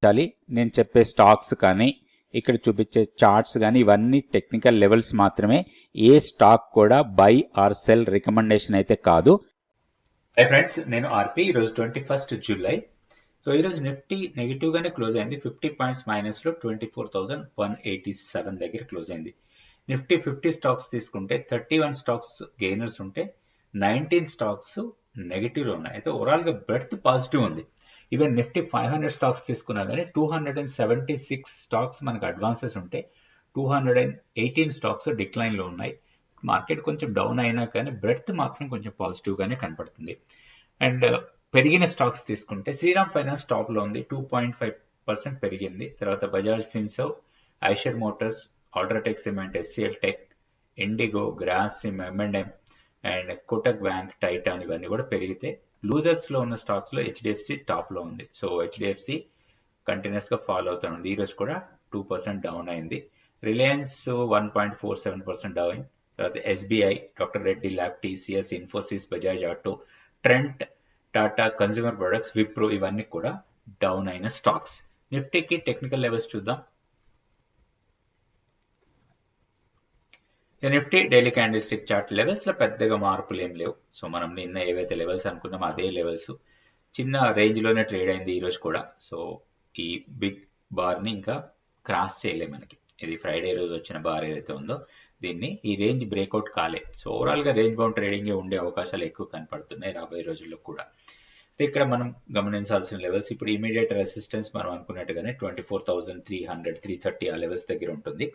గమనించాలి. నేను చెప్పే స్టాక్స్ కానీ ఇక్కడ చూపించే చార్ట్స్ కానీ ఇవన్నీ టెక్నికల్ లెవెల్స్ మాత్రమే. ఏ స్టాక్ కూడా బై ఆర్ సెల్ రికమెండేషన్ అయితే కాదు. హై ఫ్రెండ్స్, నేను ఆర్పి. ఈరోజు 21 జూలై. సో ఈరోజు నిఫ్టీ నెగిటివ్ గానే క్లోజ్ అయింది. 50 పాయింట్స్ మైనస్ లో 24,187 దగ్గర క్లోజ్ అయింది. నిఫ్టీ 50 స్టాక్స్ తీసుకుంటే 31 స్టాక్స్ గెయినర్స్ ఉంటే 19 స్టాక్స్ నెగిటివ్ లో ఉన్నాయి. అయితే ఓవరాల్ గా బ్రెడ్త్ పాజిటివ్ ఉంది. ఈవెన్ నిఫ్టీ 500 స్టాక్స్ తీసుకున్నా కానీ 276 స్టాక్స్ మనకు అడ్వాన్సెస్ ఉంటే 218 స్టాక్స్ డిక్లైన్ లో ఉన్నాయి. మార్కెట్ కొంచెం డౌన్ అయినా కానీ బ్రెడ్త్ మాత్రం కొంచెం పాజిటివ్ గానే కనపడుతుంది. అండ్ పెరిగిన స్టాక్స్ తీసుకుంటే శ్రీరామ్ ఫైనాన్స్ టాప్ లో ఉంది, 2.5% పెరిగింది. తర్వాత Bajaj Finserv, Eicher Motors, UltraTech cement, SCL tech, IndiGo, Grasim, M&M and Kotak bank, Titan ఇవన్నీ కూడా పెరిగితే లూజర్స్ లో ఉన్న స్టాక్స్ లో హెచ్డిఎఫ్సి టాప్ లో ఉంది. సో హెచ్డిఎఫ్సి కంటిన్యూస్ గా ఫాలో అవుతుంది. ఈ రోజు కూడా 2% డౌన్ అయింది. Reliance 1.47% down. తర్వాత SBI, doctor Reddy lab, TCS, Infosys, Bajaj auto, Trent, Tata consumer products, Wipro ఇవన్నీ కూడా డౌన్ అయిన స్టాక్స్. నిఫ్టీకి టెక్నికల్ లెవెల్స్ చూద్దాం. Nifty daily candlestick chart levels లో పెద్దగా మార్పులు ఏం లేవు. సో మనం నిన్న ఏవైతే లెవెల్స్ అనుకున్నామో అదే లెవెల్స్. చిన్న రేంజ్ లోనే ట్రేడ్ అయింది ఈ రోజు కూడా. సో ఈ బిగ్ బార్ ని ఇంకా క్రాస్ చేయలే మనకి. ఇది ఫ్రైడే రోజు వచ్చిన బార్ ఏదైతే ఉందో దీన్ని ఈ రేంజ్ బ్రేక్అవుట్ కాలే. సో ఓవరాల్ గా రేంజ్ బౌండ్ ట్రేడింగ్ ఉండే అవకాశాలు ఎక్కువ కనపడుతున్నాయి రాబోయే రోజుల్లో కూడా. ఇక్కడ మనం గమనించాల్సిన లెవెల్స్, ఇప్పుడు ఇమీడియట్ రెసిస్టెన్స్ మనం అనుకున్నట్టుగానే 24,300, 330 ఆ లెవెల్స్ దగ్గర ఉంటుంది.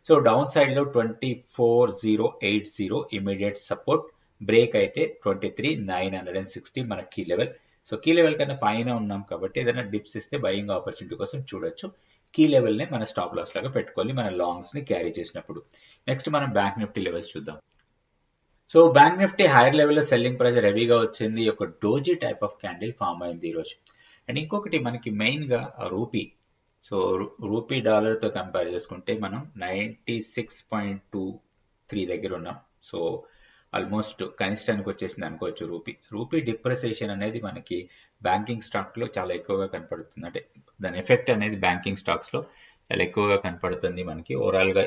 సో డౌన్ సైడ్ లో 24,080 ఇమీడియట్ సపోర్ట్. బ్రేక్ అయితే 23,960 మన key level. So key level కన్నా పైన ఉన్నాం కాబట్టి ఏదైనా డిప్స్ ఇస్తే బయింగ్ ఆపర్చునిటీ కోసం చూడొచ్చు. కీ లెవెల్ నే మన స్టాప్ లాస్ లాగా పెట్టుకోవాలి మన లాంగ్స్ ని క్యారీ చేసినప్పుడు. నెక్స్ట్ మనం బ్యాంక్ నిఫ్టీ లెవెల్స్ చూద్దాం. సో బ్యాంక్ నిఫ్టీ హైయర్ లెవెల్లో సెల్లింగ్ ప్రెషర్ హెవీగా వచ్చింది. ఒక doji type of candle form అయింది ఈరోజు. అండ్ ఇంకొకటి మనకి మెయిన్ గా రూపీ. సో రూపీ డాలర్ తో కంపేర్ చేసుకుంటే మనం 96.23 దగ్గర ఉన్నాం. సో ఆల్మోస్ట్ కనిష్టానికి వచ్చేసింది అనుకోవచ్చు రూపీ డిప్రెసియేషన్ అనేది మనకి బ్యాంకింగ్ స్టాక్ లో చాలా ఎక్కువగా కనపడుతుంది. అంటే దాని ఎఫెక్ట్ అనేది బ్యాంకింగ్ స్టాక్స్ లో చాలా ఎక్కువగా కనపడుతుంది మనకి. ఓవరాల్ గా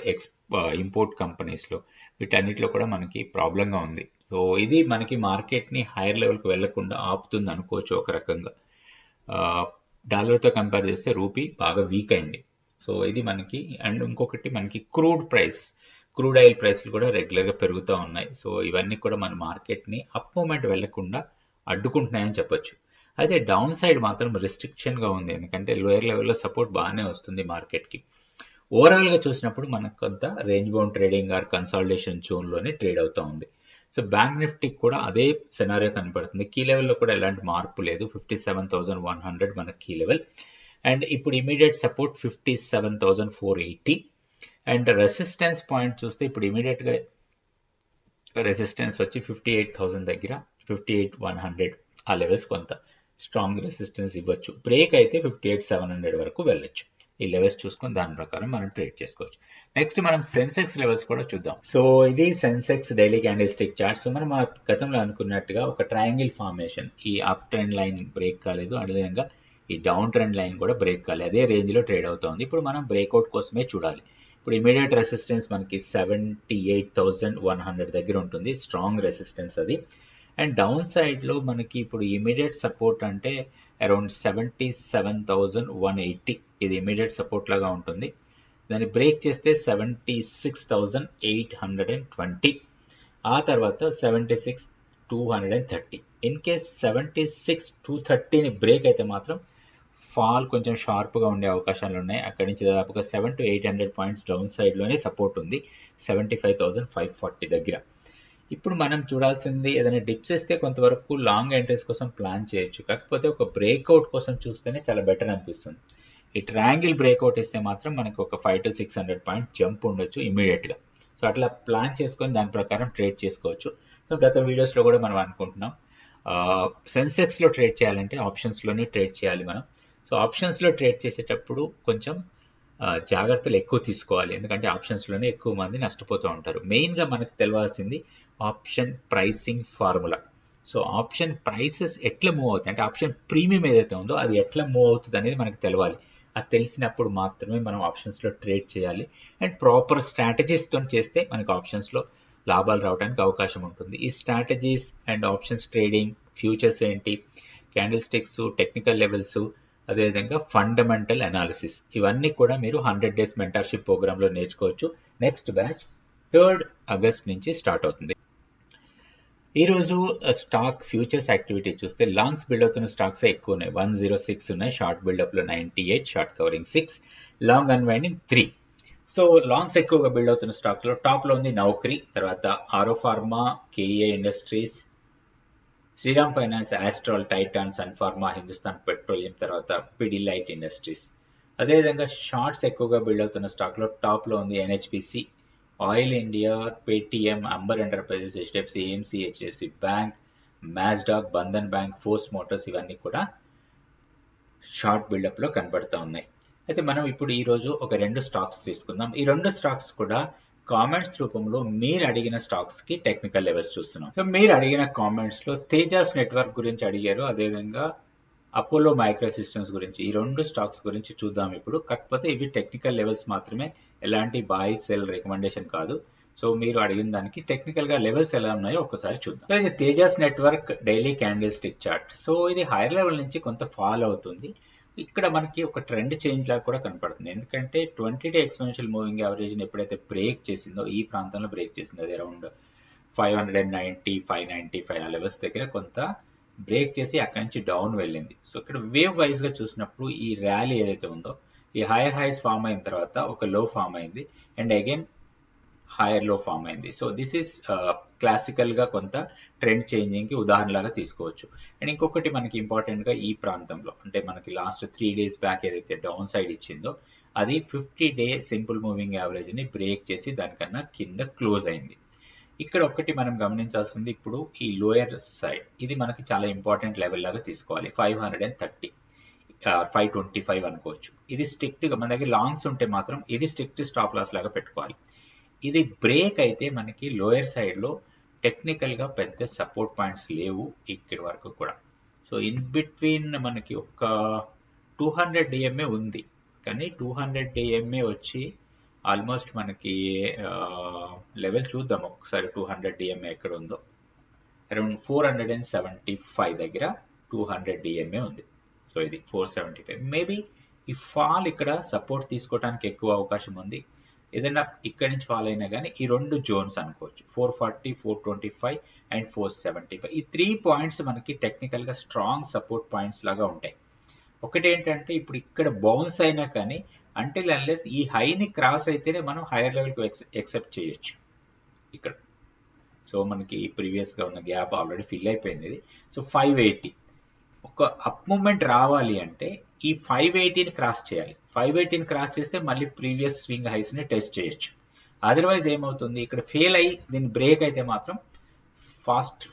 ఇంపోర్ట్ కంపెనీస్ లో వీటన్నిటిలో కూడా మనకి ప్రాబ్లంగా ఉంది. సో ఇది మనకి మార్కెట్ ని హైయర్ లెవెల్ కు వెళ్లకుండా ఆపుతుంది అనుకోవచ్చు ఒక రకంగా. డాలర్ తో కంపేర్ చేస్తే రూపీ బాగా వీక్ అయింది. సో ఇది మనకి. అండ్ ఇంకొకటి మనకి క్రూడ్ ఆయిల్ ప్రైస్లు కూడా రెగ్యులర్ గా పెరుగుతూ ఉన్నాయి. సో ఇవన్నీ కూడా మన మార్కెట్ ని అప్ మూమెంట్ వెళ్లకుండా అడ్డుకుంటున్నాయని చెప్పొచ్చు. అయితే డౌన్ సైడ్ మాత్రం రిస్ట్రిక్షన్ గా ఉంది, ఎందుకంటే లోయర్ లెవెల్లో సపోర్ట్ బాగానే వస్తుంది మార్కెట్ కి. ఓవరాల్ గా చూసినప్పుడు మనకు కొంత range bound trading are consolidation zone లోనే ట్రేడ్ అవుతా ఉంది. సో బ్యాంక్ నిఫ్టీ కూడా అదే సెనారియో కనపడుతుంది. కీ లెవెల్లో కూడా ఎలాంటి మార్పు లేదు. 57,100 మన కీ లెవెల్. అండ్ ఇప్పుడు immediate support 57,480. And resistance point చూస్తే ఇప్పుడు ఇమీడియట్ గా రెసిస్టెన్స్ వచ్చి 58,000 దగ్గర, 58,100 ఆ లెవెల్స్ కొంత స్ట్రాంగ్ రెసిస్టెన్స్ ఇవ్వచ్చు. బ్రేక్ అయితే 58,700 వరకు వెళ్ళొచ్చు. ఈ లెవెల్స్ చూసుకొని దాని ప్రకారం మనం ట్రేడ్ చేసుకోవచ్చు. నెక్స్ట్ మనం సెన్సెక్స్ లెవెల్స్ కూడా చూద్దాం. సో ఇది Sensex daily candlestick chart. So మనం గతంలో అనుకున్నట్టుగా ఒక ట్రయాంగిల్ ఫార్మేషన్. ఈ అప్ ట్రెండ్ లైన్ బ్రేక్ కాలేదు, అదేవిధంగా ఈ డౌన్ ట్రెండ్ లైన్ కూడా బ్రేక్ కాలేదు. అదే రేంజ్ లో ట్రేడ్ అవుతుంది. ఇప్పుడు మనం బ్రేక్అవుట్ కోసమే చూడాలి. ఇప్పుడు ఇమీడియట్ రెసిస్టెన్స్ మనకి 78,100 దగ్గర ఉంటుంది. స్ట్రాంగ్ రెసిస్టెన్స్ అది. అండ్ డౌన్ సైడ్ లో మనకి ఇప్పుడు ఇమీడియట్ సపోర్ట్ అంటే అరౌండ్ 77,180. ఇది ఇమీడియట్ సపోర్ట్ లాగా ఉంటుంది. దాన్ని బ్రేక్ చేస్తే 76,820. ఆ తర్వాత 76,230. ఇన్ కేస్ 76,230ని బ్రేక్ అయితే మాత్రం ఫాల్ కొంచెం షార్ప్ గా ఉండే అవకాశాలు ఉన్నాయి. అక్కడి నుంచి దాదాపుగా 700 to 800 పాయింట్స్ డౌన్ సైడ్ లోనే సపోర్ట్ ఉంది 75,540 దగ్గర. ఇప్పుడు మనం చూడాల్సింది ఏదైనా డిప్స్ ఇస్తే కొంతవరకు లాంగ్ ఎంట్రీస్ కోసం ప్లాన్ చేయొచ్చు. కాకపోతే ఒక బ్రేక్అవుట్ కోసం చూస్తేనే చాలా బెటర్ అనిపిస్తుంది. ఈ ట్రయాంగిల్ బ్రేక్అవుట్ ఇస్తే మాత్రం మనకు ఒక 500 to 600 పాయింట్ జంప్ ఉండొచ్చు ఇమీడియట్ గా. సో అట్లా ప్లాన్ చేసుకొని దాని ప్రకారం ట్రేడ్ చేసుకోవచ్చు. సో గత వీడియోస్ లో కూడా మనం అనుకుంటున్నాం సెన్సెక్స్ లో ట్రేడ్ చేయాలంటే ఆప్షన్స్ లోనే ట్రేడ్ చేయాలి మనం. సో ఆప్షన్స్ లో ట్రేడ్ చేసేటప్పుడు కొంచెం జాగ్రత్తలు ఎక్కువ తీసుకోవాలి, ఎందుకంటే ఆప్షన్స్ లోనే ఎక్కువ మంది నష్టపోతూ ఉంటారు. మెయిన్ గా మనకు తెలవాల్సింది option pricing formula. So option prices ఎట్లా మూవ్ అవుతాయి అంటే ఆప్షన్ ప్రీమియం ఏదైతే ఉందో అది ఎట్లా మూవ్ అవుతుంది అనేది మనకు తెలవాలి. అది తెలిసినప్పుడు మాత్రమే మనం ఆప్షన్స్లో ట్రేడ్ చేయాలి. అండ్ ప్రాపర్ స్ట్రాటజీస్తో చేస్తే మనకు ఆప్షన్స్లో లాభాలు రావడానికి అవకాశం ఉంటుంది. ఈ strategies and options trading, futures ఏంటి, క్యాండిల్ స్టిక్స్, టెక్నికల్ లెవెల్స్, అదేవిధంగా ఫండమెంటల్ అనాలిసిస్, ఇవన్నీ కూడా మీరు 100 డేస్ మెంటర్షిప్ ప్రోగ్రాంలో నేర్చుకోవచ్చు. నెక్స్ట్ బ్యాచ్ 3rd ఆగస్ట్ నుంచి స్టార్ట్ అవుతుంది. ఈరోజు స్టాక్ ఫ్యూచర్స్ యాక్టివిటీ చూస్తే లాంగ్స్ బిల్డ్ అవుతున్న స్టాక్స్ ఎక్కువ ఉన్నాయి. 106 ఉన్నాయి, షార్ట్ బిల్డప్లో 98, short covering 6, long unwinding 3. So longs ఎక్కువగా బిల్డ్ అవుతున్న స్టాక్లో టాప్లో ఉంది నౌకరీ, తర్వాత ఆరో ఫార్మా, కేఏ industries, Shriram finance, Astral, Titan, Sun Pharma, Hindustan petroleum, తర్వాత పిడిలైట్ ఇండస్ట్రీస్. అదేవిధంగా షార్ట్స్ ఎక్కువగా బిల్డ్ అవుతున్న స్టాక్లో టాప్లో ఉంది NHPC, oil India, Paytm, Amber enterprises, HDFC AMC, HDFC bank, మ్యాస్డాక్, బంధన్ బ్యాంక్, ఫోర్స్ మోటార్స్, ఇవన్నీ కూడా షార్ట్ బిల్డప్లో కనబడుతూ ఉన్నాయి. అయితే మనం ఇప్పుడు ఈరోజు ఒక 2 స్టాక్స్ తీసుకుందాం. ఈ 2 స్టాక్స్ కూడా కామెంట్స్ రూపంలో మీరు అడిగిన స్టాక్స్ కి టెక్నికల్ లెవెల్స్ చూస్తున్నాం. సో మీరు అడిగిన కామెంట్స్ లో తేజాస్ నెట్వర్క్ గురించి అడిగారు, అదేవిధంగా అపోలో మైక్రో సిస్టమ్స్ గురించి. ఈ 2 స్టాక్స్ గురించి చూద్దాం ఇప్పుడు. కాకపోతే ఇవి టెక్నికల్ లెవెల్స్ మాత్రమే, ఎలాంటి బాయ్ సెల్ రికమెండేషన్ కాదు. సో మీరు అడిగిన దానికి టెక్నికల్ గా లెవెల్స్ ఎలా ఉన్నాయో ఒకసారి చూద్దాం. సో ఇది Tejas network daily candlestick chart. So ఇది హైయర్ లెవెల్ నుంచి కొంత ఫాల్ అవుతుంది. ఇక్కడ మనకి ఒక ట్రెండ్ చేంజ్ లాగా కూడా కనపడుతుంది. ఎందుకంటే 20 డే ఎక్స్పోనెన్షియల్ మూవింగ్ యావరేజ్ ని ఎప్పుడైతే బ్రేక్ చేసిందో, ఈ ప్రాంతంలో బ్రేక్ చేసిందో, అది అరౌండ్ 590, 595 ఆ లెవెల్స్ దగ్గర కొంత బ్రేక్ చేసి అక్కడి నుంచి డౌన్ వెళ్ళింది. సో ఇక్కడ వేవ్ వైజ్ గా చూసినప్పుడు ఈ ర్యాలీ ఏదైతే ఉందో, ఈ హైయర్ హైస్ ఫామ్ అయిన తర్వాత ఒక లో ఫామ్ అయింది, and again higher low form అయింది. సో దిస్ ఈస్ క్లాసికల్ గా కొంత ట్రెండ్ చేంజింగ్ కి ఉదాహరణలాగా తీసుకోవచ్చు. అండ్ ఇంకొకటి మనకి ఇంపార్టెంట్ గా ఈ ప్రాంతంలో, అంటే మనకి లాస్ట్ 3 days బ్యాక్ ఏదైతే డౌన్ సైడ్ ఇచ్చిందో, అది 50 డే సింపుల్ మూవింగ్ యావరేజ్ ని బ్రేక్ చేసి దానికన్నా కింద క్లోజ్ అయింది. ఇక్కడ ఒకటి మనం గమనించాల్సింది, ఇప్పుడు ఈ లోయర్ సైడ్ ఇది మనకి చాలా ఇంపార్టెంట్ లెవెల్ లాగా తీసుకోవాలి. 530, 525 అనుకోవచ్చు. ఇది స్ట్రిక్ట్ గా మన దగ్గర లాంగ్స్ ఉంటే మాత్రం ఇది స్ట్రిక్ట్ స్టాప్ లాస్ లాగా పెట్టుకోవాలి. ఇది బ్రేక్ అయితే మనకి లోయర్ సైడ్ లో టెక్నికల్ గా పెద్ద సపోర్ట్ పాయింట్స్ లేవు ఇక్కడి వరకు కూడా. సో ఇన్ బిట్వీన్ మనకి ఒక 200 డిఎంఏ ఉంది, కానీ 200 డిఎంఏ వచ్చి ఆల్మోస్ట్ మనకి లెవెల్ చూద్దాం ఒకసారి. 200 డిఎంఏ ఎక్కడ ఉందో, అరౌండ్ 475 దగ్గర 200 డిఎంఏ ఉంది. సో ఇది 475. మేబీ ఈ ఫాల్ ఇక్కడ సపోర్ట్ తీసుకోవడానికి ఎక్కువ అవకాశం ఉంది. ఏదైనా ఇక్కడి నుంచి ఫాల్ అయినా కానీ ఈ 2 జోన్స్ అనుకోవచ్చు, 440, 425 అండ్ 475. ఈ 3 పాయింట్స్ మనకి టెక్నికల్ గా స్ట్రాంగ్ సపోర్ట్ పాయింట్స్ లాగా ఉంటాయి. ఒకటి ఏంటంటే ఇప్పుడు ఇక్కడ బౌన్స్ అయినా కానీ అంటిల్ అన్లెస్ ఈ హైని క్రాస్ అయితేనే మనం హైయర్ లెవెల్కి ఎక్సెప్ట్ చేయొచ్చు ఇక్కడ. సో మనకి ప్రీవియస్ గా ఉన్న గ్యాప్ ఆల్రెడీ ఫిల్ అయిపోయింది ఇది. సో 580 ఒక అప్ మూమెంట్ రావాలి అంటే ఈ 580ని క్రాస్ చేయాలి. 580ని క్రాస్ చేస్తే మళ్ళీ ప్రీవియస్ స్వింగ్ హైస్ ని టెస్ట్ చేయొచ్చు. అదర్వైజ్ ఏమవుతుంది, ఇక్కడ ఫెయిల్ అయ్యి దీన్ని బ్రేక్ అయితే మాత్రం ఫాస్ట్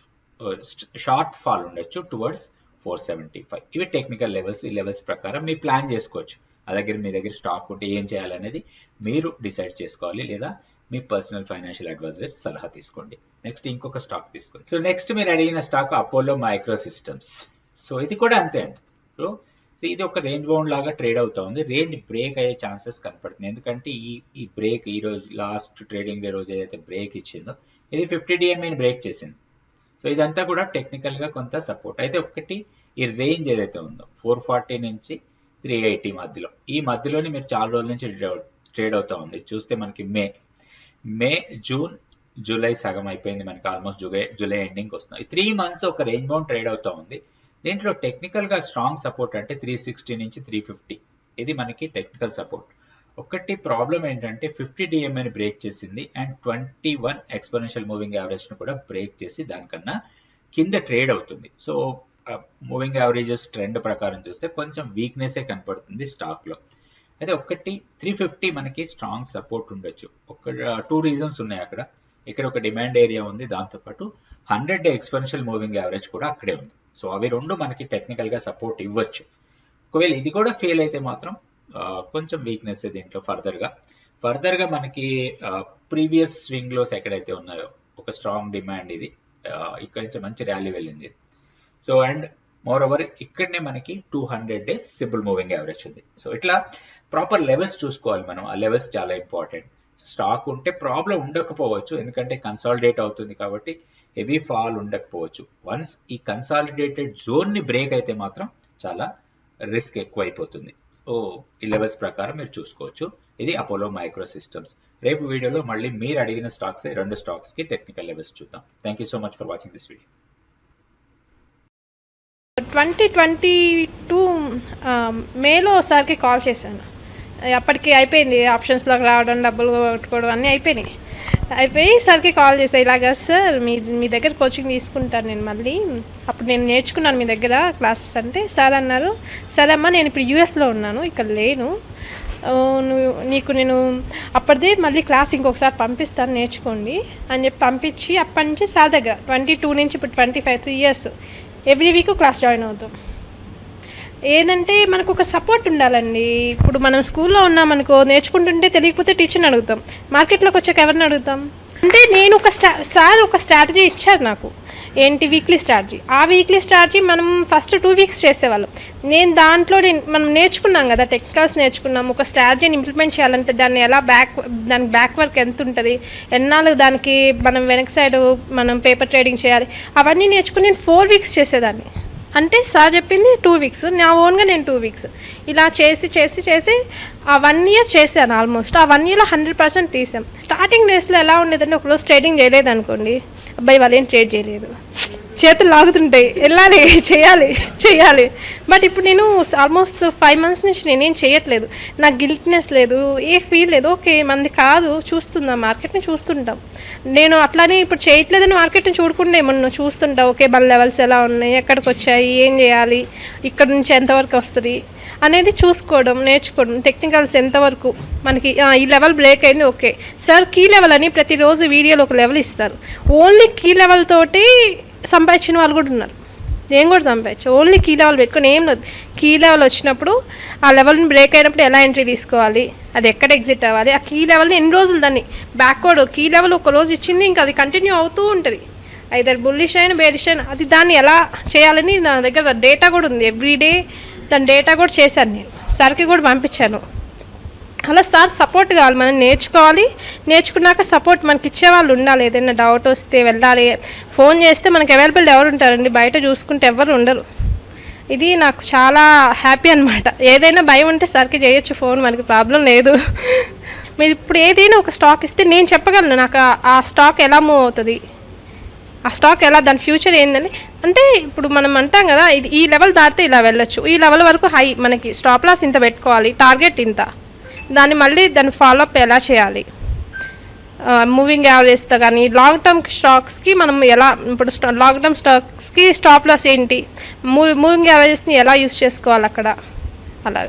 షార్ట్ ఫాల్ ఉండొచ్చు టువర్డ్స్ 475. ఇవి టెక్నికల్ లెవెల్స్. ఈ లెవెల్స్ ప్రకారం మీరు ప్లాన్ చేసుకోవచ్చు. మీ దగ్గర స్టాక్ ఉంటే ఏం చేయాలనేది మీరు డిసైడ్ చేసుకోవాలి, లేదా మీ పర్సనల్ ఫైనాన్షియల్ అడ్వైజర్ సలహా తీసుకోండి. నెక్స్ట్ ఇంకొక స్టాక్ తీసుకోండి. సో నెక్స్ట్ మీరు అడిగిన stock Apollo micro systems. So ఇది కూడా అంతే అండి. సో ఇది ఒక రేంజ్ బౌండ్ లాగా ట్రేడ్ అవుతా ఉంది. రేంజ్ బ్రేక్ అయ్యే ఛాన్సెస్ కనపడుతుంది. ఎందుకంటే ఈ బ్రేక్ ఈ రోజు లాస్ట్ ట్రేడింగ్ డే రోజు ఏదైతే బ్రేక్ ఇచ్చిందో, ఇది 50 డిఎంఏని బ్రేక్ చేసింది. సో ఇదంతా కూడా టెక్నికల్ గా కొంత సపోర్ట్. అయితే ఒకటి ఈ రేంజ్ ఏదైతే ఉందో 440 నుంచి 380 మధ్యలో, ఈ మధ్యలోని మీరు చాలా రోజుల నుంచి ట్రేడ్ అవుతా ఉంది. చూస్తే మనకి మే, జూన్, జూలై సగం అయిపోయింది, మనకి ఆల్మోస్ట్ జూలై ఎండింగ్ వస్తుంది. 3 months ఒక రేంజ్ బౌండ్ ట్రేడ్ అవుతా ఉంది. దీంట్లో టెక్నికల్ గా స్ట్రాంగ్ సపోర్ట్ అంటే 360 నుంచి 350, ఇది మనకి టెక్నికల్ సపోర్ట్. ఒకటి ప్రాబ్లం ఏంటంటే 50 డిఎంఏని బ్రేక్ చేసింది అండ్ 21 ఎక్స్పోనెన్షియల్ మూవింగ్ యావరేజ్ ను కూడా బ్రేక్ చేసి దానికన్నా కింద ట్రేడ్ అవుతుంది. సో మూవింగ్ యావరేజెస్ ట్రెండ్ ప్రకారం చూస్తే కొంచెం వీక్నెస్ కనపడుతుంది స్టాక్ లో. అయితే ఒకటి 350 మనకి స్ట్రాంగ్ సపోర్ట్ ఉండొచ్చు. ఒక 2 రీజన్స్ ఉన్నాయి అక్కడ. ఇక్కడ ఒక డిమాండ్ ఏరియా ఉంది, దాంతోపాటు 100 డే ఎక్స్పోనెన్షియల్ మూవింగ్ యావరేజ్ కూడా అక్కడే ఉంది. సో అవి రెండు మనకి టెక్నికల్ గా సపోర్ట్ ఇవ్వచ్చు. ఒకవేళ ఇది కూడా ఫెయిల్ అయితే మాత్రం కొంచెం వీక్నెస్ దీంట్లో ఫర్దర్ గా మనకి ప్రీవియస్ స్వింగ్ లోస్ ఎక్కడైతే ఉన్నాయో ఒక స్ట్రాంగ్ డిమాండ్ ఇది, ఇక్కడ నుంచి మంచి ర్యాలీ వెళ్ళింది. సో అండ్ మోర్ ఓవర్ ఇక్కడనే మనకి 200 డేస్ సింపుల్ మూవింగ్ యావరేజ్ ఉంది. సో ఇట్లా ప్రాపర్ లెవెల్స్ చూసుకోవాలి మనం. ఆ లెవెల్స్ చాలా ఇంపార్టెంట్. స్టాక్ ఉంటే ప్రాబ్లం ఉండకపోవచ్చు, ఎందుకంటే కన్సాలిడేట్ అవుతుంది కాబట్టి హెవీ ఫాల్ ఉండకపోవచ్చు. వన్స్ ఈ కన్సాలిడేటెడ్ జోన్ ని బ్రేక్ అయితే మాత్రం చాలా రిస్క్ ఎక్కువ అయిపోతుంది. సో ఈ లెవెల్స్ ప్రకారం మీరు చూసుకోవచ్చు. ఇది అపోలో మైక్రో సిస్టమ్స్. రేపు వీడియోలో మళ్ళీ మీరు అడిగిన స్టాక్స్ 2 స్టాక్స్ కి టెక్నికల్ లెవెల్స్ చూద్దాం. Thank you so much for watching this video. 2022 మేలో ఒకసారికి కాల్ చేశాను. అప్పటికి అయిపోయింది, ఆప్షన్స్లోకి రావడం, డబ్బులు కొట్టుకోవడం అన్నీ అయిపోయినాయి. సరికి కాల్ చేశాను, ఇలాగా సార్ మీ దగ్గర కోచింగ్ తీసుకుంటాను నేను మళ్ళీ, అప్పుడు నేను నేర్చుకున్నాను మీ దగ్గర క్లాసెస్ అంటే. సార్ అన్నారు, సరే అమ్మా నేను ఇప్పుడు యూఎస్లో ఉన్నాను, ఇక్కడ లేను, నీకు నేను అప్పటిదే మళ్ళీ క్లాస్ ఇంకొకసారి పంపిస్తాను నేర్చుకోండి అని చెప్పి పంపించి, అప్పటి నుంచి సార్ దగ్గర 22 నుంచి ఇప్పుడు 25 3 years every week class join అవుతాం. ఏదంటే మనకు ఒక సపోర్ట్ ఉండాలండి. ఇప్పుడు మనం స్కూల్లో ఉన్నామనుకో, నేర్చుకుంటుంటే తెలియకపోతే టీచర్ని అడుగుతాం, మార్కెట్లోకి వచ్చాక ఎవరిని అడుగుతాం? అంటే నేను సార్ ఒక స్ట్రాటజీ ఇచ్చారు నాకు, ఏంటి వీక్లీ స్ట్రాటజీ. ఆ వీక్లీ స్ట్రాటజీ మనం ఫస్ట్ 2 వీక్స్ చేసేవాళ్ళం. నేను దాంట్లో మనం నేర్చుకున్నాం కదా, టెక్నికల్స్ నేర్చుకున్నాం. ఒక స్ట్రాటజీని ఇంప్లిమెంట్ చేయాలంటే దాన్ని ఎలా దానికి బ్యాక్ వర్క్ ఎంత ఉంటుంది, ఎన్నాళ్ళు దానికి మనం వెనక సైడ్ మనం పేపర్ ట్రేడింగ్ చేయాలి, అవన్నీ నేర్చుకుని నేను 4 వీక్స్ చేసేదాన్ని. అంటే సార్ చెప్పింది 2 వీక్స్, నా ఓన్గా నేను 2 వీక్స్ ఇలా చేసి ఆ 1 ఇయర్ చేశాను ఆల్మోస్ట్. ఆ 1 ఇయర్లో 100% తీసాం. స్టార్టింగ్ డేస్లో ఎలా ఉండేదంటే, ఒకరోజు ట్రేడింగ్ చేయలేదు అనుకోండి, అబ్బాయి వాళ్ళు ఏం ట్రేడ్ చేయలేదు, చేతులు లాగుతుంటాయి, వెళ్ళాలి చేయాలి. బట్ ఇప్పుడు నేను ఆల్మోస్ట్ 5 months నుంచి నేనేం చేయట్లేదు, నాకు గిల్ట్నెస్ లేదు, ఏ ఫీల్ లేదు. ఓకే మంది కాదు, చూస్తుందాం మార్కెట్ని చూస్తుంటాం. నేను అట్లానే ఇప్పుడు చేయట్లేదని మార్కెట్ని చూడకుండా ఏమన్నా చూస్తుంటా, ఓకే మన లెవెల్స్ ఎలా ఉన్నాయి, ఎక్కడికి వచ్చాయి, ఏం చేయాలి, ఇక్కడ నుంచి ఎంతవరకు వస్తుంది అనేది చూసుకోవడం, నేర్చుకోవడం. టెక్నికల్స్ ఎంతవరకు మనకి ఈ లెవెల్ బ్రేక్ అయింది, ఓకే సార్ కీ లెవెల్ అని ప్రతిరోజు వీడియోలో ఒక లెవెల్ ఇస్తారు. ఓన్లీ కీ లెవెల్ తోటి సంపాదించిన వాళ్ళు కూడా ఉన్నారు. నేను కూడా సంపాదించా, ఓన్లీ కీ లెవెల్ పెట్టుకొని ఏం లేదు. కీ లెవెల్ వచ్చినప్పుడు ఆ లెవెల్ని బ్రేక్ అయినప్పుడు ఎలా ఎంట్రీ తీసుకోవాలి, అది ఎక్కడ ఎగ్జిట్ అవ్వాలి, ఆ కీ లెవెల్ని ఎన్ని రోజులు దాన్ని బ్యాక్వర్డ్ కీ లెవెల్ ఒక రోజు ఇచ్చింది, ఇంకా అది కంటిన్యూ అవుతూ ఉంటుంది. ఐదర్ బుల్లిష్ అయిన బేరిష్ అయిన, అది దాన్ని ఎలా చేయాలని నా దగ్గర డేటా కూడా ఉంది. ఎవ్రీడే దాని డేటా కూడా చేశాను, నేను సార్కి కూడా పంపించాను. అలా సార్ సపోర్ట్ కావాలి, మనం నేర్చుకున్నాక సపోర్ట్ మనకి ఇచ్చేవాళ్ళు ఉండాలి. ఏదైనా డౌట్ వస్తే వెళ్ళాలి, ఫోన్ చేస్తే మనకి అవైలబుల్ ఎవరు ఉంటారండి, బయట చూసుకుంటే ఎవరు ఉండరు. ఇది నాకు చాలా హ్యాపీ అనమాట. ఏదైనా భయం ఉంటే సార్కి చేయొచ్చు ఫోన్, మనకి ప్రాబ్లం లేదు. మీరు ఇప్పుడు ఏదైనా ఒక స్టాక్ ఇస్తే నేను చెప్పగలను, నాకు ఆ స్టాక్ ఎలా మూవ్ అవుతుంది, ఆ స్టాక్ ఎలా, దాని ఫ్యూచర్ ఏందని. అంటే ఇప్పుడు మనం అంటాం కదా, ఇది ఈ లెవెల్ దాటితే ఇలా వెళ్ళొచ్చు, ఈ లెవెల్ వరకు హై, మనకి స్టాప్ లాస్ ఇంత పెట్టుకోవాలి, టార్గెట్ ఇంత, దాన్ని మళ్ళీ దాన్ని ఫాలోఅప్ ఎలా చేయాలి, మూవింగ్ యావరేజ్తో కానీ లాంగ్ టర్మ్ స్టాక్స్కి మనం ఎలా, ఇప్పుడు లాంగ్ టర్మ్ స్టాక్స్కి స్టాప్ లాస్ ఏంటి, మూవింగ్ యావరేజెస్ని ఎలా యూస్ చేసుకోవాలి అక్కడ, అలా.